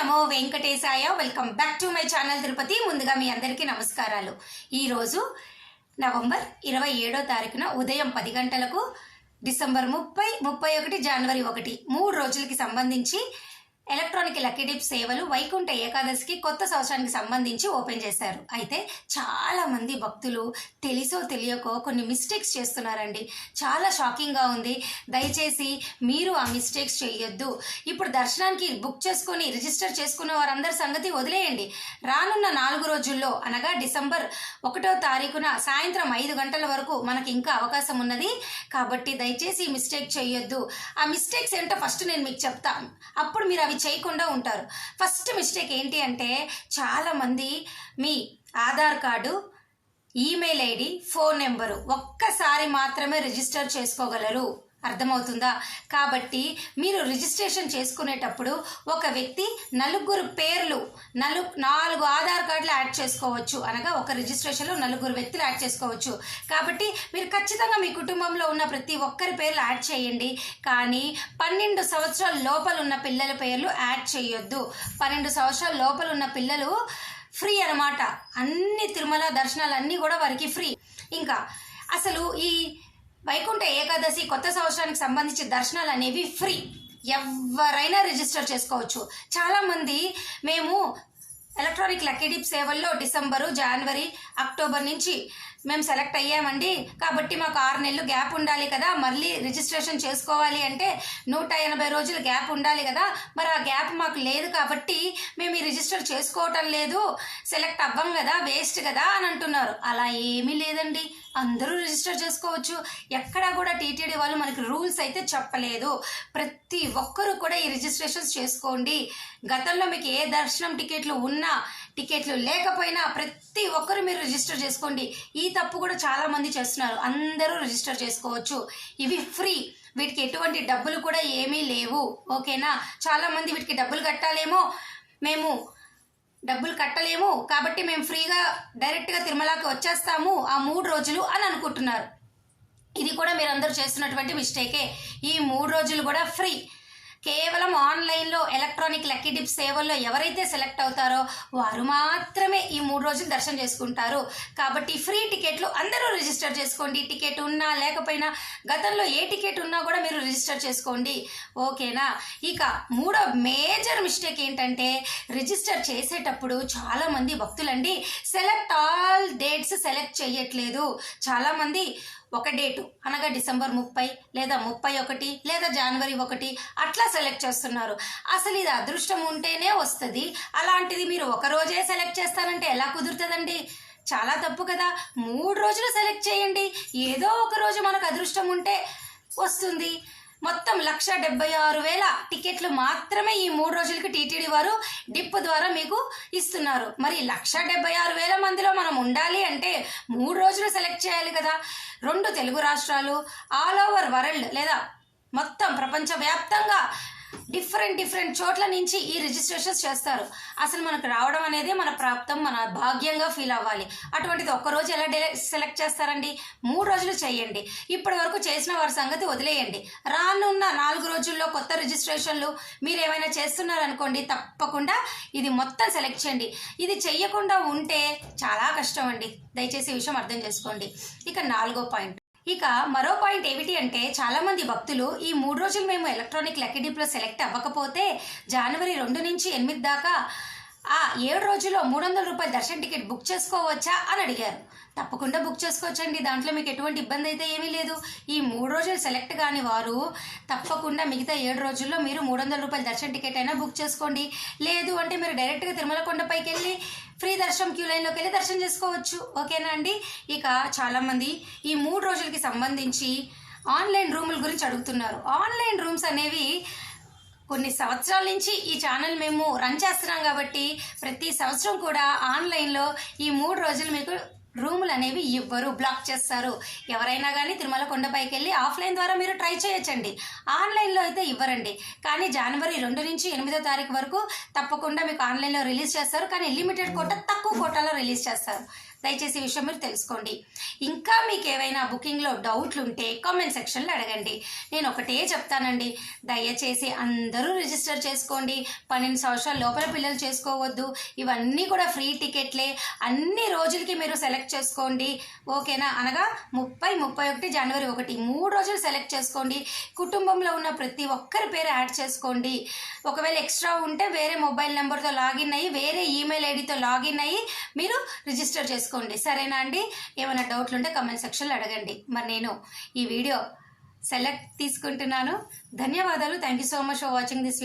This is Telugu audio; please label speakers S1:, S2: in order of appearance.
S1: Namo Venkatesaya. Welcome back to my channel Tirupati. ముందుగా మీ అందరికీ నమస్కారాలు. ఈరోజు నవంబర్ 27వ తారీఖున ఉదయం 10 గంటలకు డిసెంబర్ 30, 31, జనవరి 1 3 రోజులకి సంబంధించి ఎలక్ట్రానిక్ లక్కీ డిప్ సేవలు వైకుంఠ ఏకాదశికి కొత్త సంవత్సరానికి సంబంధించి ఓపెన్ చేశారు. అయితే చాలా మంది భక్తులు తెలిసో తెలియకో కొన్ని మిస్టేక్స్ చేస్తున్నారండి. చాలా షాకింగ్గా ఉంది. దయచేసి మీరు ఆ మిస్టేక్స్ చేయొద్దు. ఇప్పుడు దర్శనానికి బుక్ చేసుకొని రిజిస్టర్ చేసుకున్న వారందరి సంగతి వదిలేయండి. రానున్న 4 రోజుల్లో అనగా డిసెంబర్ 1వ తారీఖున సాయంత్రం 5 గంటల వరకు మనకి ఇంకా అవకాశం ఉన్నది. కాబట్టి దయచేసి మిస్టేక్ చేయొద్దు. ఆ మిస్టేక్స్ ఏంటో ఫస్ట్ నేను మీకు చెప్తాను, అప్పుడు మీరు అవి చేయకుండా ఉంటారు. ఫస్ట్ మిస్టేక్ ఏంటి అంటే, చాలా మంది మీ Aadhaar card, email ID, phone number ఒక్కసారి మాత్రమే రిజిస్టర్ చేసుకోగలరు. అర్థమవుతుందా? కాబట్టి మీరు రిజిస్ట్రేషన్ చేసుకునేటప్పుడు ఒక వ్యక్తి 4 పేర్లు 4 ఆధార్ కార్డులు యాడ్ చేసుకోవచ్చు. అనగా ఒక రిజిస్ట్రేషన్లో 4 వ్యక్తులు యాడ్ చేసుకోవచ్చు. కాబట్టి మీరు ఖచ్చితంగా మీ కుటుంబంలో ఉన్న ప్రతి ఒక్కరి పేర్లు యాడ్ చేయండి. కానీ 12 సంవత్సరాల లోపల ఉన్న పిల్లల పేర్లు యాడ్ చేయొద్దు. 12 సంవత్సరాల లోపల ఉన్న పిల్లలు ఫ్రీ అన్నమాట. అన్ని తిరుమల దర్శనాలు అన్నీ కూడా వారికి ఫ్రీ. ఇంకా అసలు ఈ వైకుంఠ ఏకాదశి కొత్త సంవత్సరానికి సంబంధించి దర్శనాలు అనేవి ఫ్రీ. ఎవరైనా రిజిస్టర్ చేసుకోవచ్చు. చాలామంది మేము ఎలక్ట్రానిక్ లక్కీ డిప్ సేవల్లో డిసెంబరు, జనవరి, అక్టోబర్ నుంచి మేము సెలెక్ట్ అయ్యామండి, కాబట్టి మాకు 6 నెలలు గ్యాప్ ఉండాలి కదా, మళ్ళీ రిజిస్ట్రేషన్ చేసుకోవాలి అంటే 180 రోజులు గ్యాప్ ఉండాలి కదా, మరి ఆ గ్యాప్ మాకు లేదు కాబట్టి మేము ఈ రిజిస్టర్ చేసుకోవటం లేదు, సెలెక్ట్ అవ్వం కదా, వేస్ట్ కదా అని అంటున్నారు. అలా ఏమీ లేదండి, అందరూ రిజిస్టర్ చేసుకోవచ్చు. ఎక్కడా కూడా టీటీడీ వాళ్ళు మనకి రూల్స్ అయితే చెప్పలేదు. ప్రతి ఒక్కరూ కూడా ఈ రిజిస్ట్రేషన్స్ చేసుకోండి. గతంలో మీకు ఏ దర్శనం టికెట్లు ఉన్నా, టికెట్లు లేకపోయినా ప్రతి ఒక్కరు మీరు రిజిస్టర్ చేసుకోండి. ఈ తప్పు కూడా చాలా మంది చేస్తున్నారు. అందరూ రిజిస్టర్ చేసుకోవచ్చు. ఇవి ఫ్రీ, వీటికి ఎటువంటి డబ్బులు కూడా ఏమీ లేవు. ఓకేనా? చాలా మంది వీటికి డబ్బులు కట్టాలేమో, మేము డబ్బులు కట్టలేము కాబట్టి మేము ఫ్రీగా డైరెక్ట్గా తిరుమలకి వచ్చేస్తాము ఆ 3 రోజులు అని అనుకుంటున్నారు. ఇది కూడా మీరు అందరూ చేస్తున్నటువంటి మిస్టేకే. ఈ 3 రోజులు కూడా ఫ్రీ. కేవలం ఆన్లైన్లో ఎలక్ట్రానిక్ లక్కీ డిప్ సేవల్లో ఎవరైతే సెలెక్ట్ అవుతారో వారు మాత్రమే ఈ 3 రోజులు దర్శనం చేసుకుంటారు. కాబట్టి ఫ్రీ టికెట్లు అందరూ రిజిస్టర్ చేసుకోండి. టికెట్ ఉన్నా లేకపోయినా, గతంలో ఏ టికెట్ ఉన్నా కూడా మీరు రిజిస్టర్ చేసుకోండి. ఓకేనా? ఇక 3వ మేజర్ మిస్టేక్ ఏంటంటే, రిజిస్టర్ చేసేటప్పుడు చాలామంది భక్తులండి సెలెక్ట్ ఆల్ డేట్స్ సెలెక్ట్ చేయట్లేదు. చాలామంది ఒక డేటు అనగా డిసెంబర్ 30 లేదా 31 లేదా జనవరి 1 అట్లా సెలెక్ట్ చేస్తున్నారు. అసలు ఇది అదృష్టం ఉంటేనే వస్తుంది. అలాంటిది మీరు ఒక రోజే సెలెక్ట్ చేస్తారంటే ఎలా కుదురుతుందండి? చాలా తప్పు కదా. 3 రోజులు సెలెక్ట్ చేయండి. ఏదో ఒక రోజు మనకు అదృష్టం ఉంటే వస్తుంది. మొత్తం 1,76,000 టికెట్లు మాత్రమే ఈ 3 రోజులకి టీటీడీ వారు డిప్ ద్వారా మీకు ఇస్తున్నారు. మరి 1,76,000 మందిలో మనం ఉండాలి అంటే 3 రోజులు సెలెక్ట్ చేయాలి కదా. 2 తెలుగు రాష్ట్రాలు, ఆల్ ఓవర్ వరల్డ్ లేదా మొత్తం ప్రపంచవ్యాప్తంగా డిఫరెంట్ చోట్ల నుంచి ఈ రిజిస్ట్రేషన్స్ చేస్తారు. అసలు మనకు రావడం అనేది మన ప్రాప్తం, మన భాగ్యంగా ఫీల్ అవ్వాలి. అటువంటిది ఒక్కరోజు ఎలా సెలెక్ట్ చేస్తారండి? 3 రోజులు చేయండి. ఇప్పటి వరకు చేసిన వారి సంగతి వదిలేయండి. రానున్న 4 రోజుల్లో కొత్త రిజిస్ట్రేషన్లు మీరు ఏమైనా చేస్తున్నారనుకోండి, తప్పకుండా ఇది మొత్తం సెలెక్ట్ చేయండి. ఇది చెయ్యకుండా ఉంటే చాలా కష్టం అండి. దయచేసి ఈ విషయం అర్థం చేసుకోండి. ఇక 4వ పాయింట్. ఇక మరో పాయింట్ ఏమిటి అంటే, చాలామంది భక్తులు ఈ 3 రోజులు మేము ఎలక్ట్రానిక్ లక్కీ డిప్లో సెలెక్ట్ అవ్వకపోతే జనవరి 2 నుంచి 8 దాకా ఆ 7 రోజుల్లో 300 రూపాయల దర్శన టికెట్ బుక్ చేసుకోవచ్చా అని అడిగారు. తప్పకుండా బుక్ చేసుకోవచ్చండి. దాంట్లో మీకు ఎటువంటి ఇబ్బంది అయితే ఏమీ లేదు. ఈ 3 రోజులు సెలెక్ట్ కాని వారు తప్పకుండా మిగతా 7 రోజుల్లో మీరు 300 రూపాయల దర్శన టికెట్ అయినా బుక్ చేసుకోండి. లేదు అంటే మీరు డైరెక్ట్గా తిరుమల కొండపైకి వెళ్ళి ఫ్రీ దర్శనం క్యూ లైన్లోకి వెళ్ళి దర్శనం చేసుకోవచ్చు. ఓకేనా అండి? ఇక చాలామంది ఈ 3 రోజులకి సంబంధించి ఆన్లైన్ రూముల గురించి అడుగుతున్నారు. ఆన్లైన్ రూమ్స్ అనేవి కొన్ని సంవత్సరాల నుంచి ఈ ఛానల్ మేము రన్ చేస్తున్నాం కాబట్టి ప్రతి సంవత్సరం కూడా ఆన్లైన్లో ఈ 3 రోజులు మీకు రూములు అనేవి ఇవ్వరు, బ్లాక్ చేస్తారు. ఎవరైనా కానీ తిరుమల కొండపైకి వెళ్ళి ఆఫ్లైన్ ద్వారా మీరు ట్రై చేయొచ్చండి. ఆన్లైన్లో అయితే ఇవ్వరండి. కానీ జనవరి 2 నుంచి 8వ తారీఖు వరకు తప్పకుండా మీకు ఆన్లైన్లో రిలీజ్ చేస్తారు. కానీ లిమిటెడ్ కోటా, తక్కువ కోటాలో రిలీజ్ చేస్తారు. దయచేసి ఈ విషయం మీరు తెలుసుకోండి. ఇంకా మీకు ఏవైనా బుకింగ్లో డౌట్లు ఉంటే కామెంట్ సెక్షన్లో అడగండి. నేను ఒకటే చెప్తానండి, దయచేసి అందరూ రిజిస్టర్ చేసుకోండి. 12 సంవత్సరాల లోపల పిల్లలు చేసుకోవద్దు. ఇవన్నీ కూడా ఫ్రీ టికెట్లే. అన్ని రోజులకి మీరు సెలెక్ట్ చేసుకోండి, ఓకేనా? అనగా 30, 31, జనవరి 1 3 రోజులు సెలెక్ట్ చేసుకోండి. కుటుంబంలో ఉన్న ప్రతి ఒక్కరి పేరు యాడ్ చేసుకోండి. ఒకవేళ ఎక్స్ట్రా ఉంటే వేరే మొబైల్ నెంబర్తో లాగిన్ అయ్యి వేరే ఈమెయిల్ ఐడితో లాగిన్ అయ్యి మీరు రిజిస్టర్ చేసుకోండి, సరేనా అండి? ఏమైనా డౌట్లు ఉంటే కామెంట్ సెక్షన్లో అడగండి. మరి నేను ఈ వీడియో సెలెక్ట్ తీసుకుంటున్నాను. ధన్యవాదాలు. Thank you so much for watching this video.